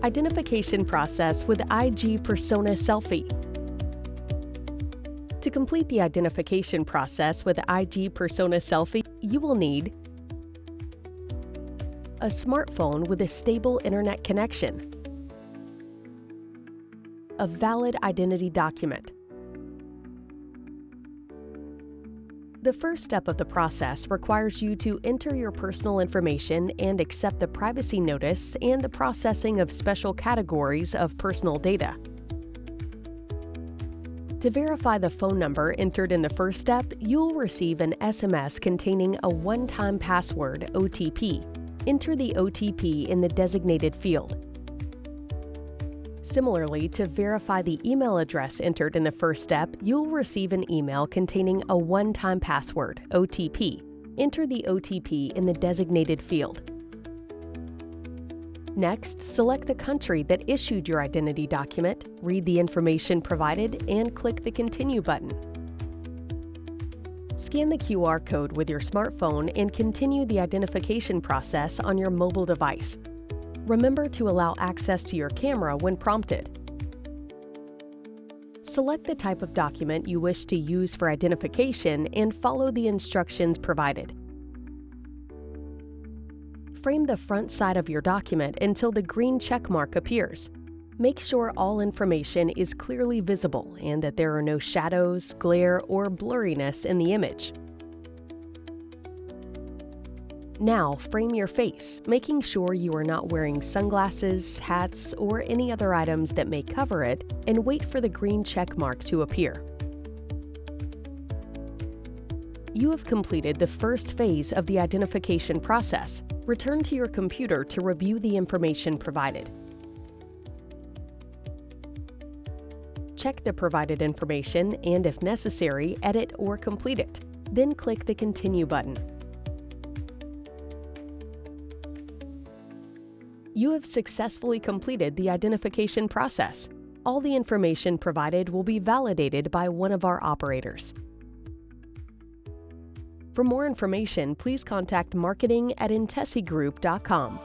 Identification process with IG PERSONA Selfie. To complete the identification process with IG PERSONA Selfie, you will need a smartphone with a stable internet connection, a valid identity document. The first step of the process requires you to enter your personal information and accept the privacy notice and the processing of special categories of personal data. To verify the phone number entered in the first step, you'll receive an SMS containing a one-time password (OTP). Enter the OTP in the designated field. Similarly, to verify the email address entered in the first step, you'll receive an email containing a one-time password (OTP). Enter the OTP in the designated field. Next, select the country that issued your identity document, read the information provided, and click the Continue button. Scan the QR code with your smartphone and continue the identification process on your mobile device. Remember to allow access to your camera when prompted. Select the type of document you wish to use for identification and follow the instructions provided. Frame the front side of your document until the green check mark appears. Make sure all information is clearly visible and that there are no shadows, glare, or blurriness in the image. Now, frame your face, making sure you are not wearing sunglasses, hats, or any other items that may cover it, and wait for the green check mark to appear. You have completed the first phase of the identification process. Return to your computer to review the information provided. Check the provided information and, if necessary, edit or complete it. Then click the Continue button. You have successfully completed the identification process. All the information provided will be validated by one of our operators. For more information, please contact marketing@intesigroup.com.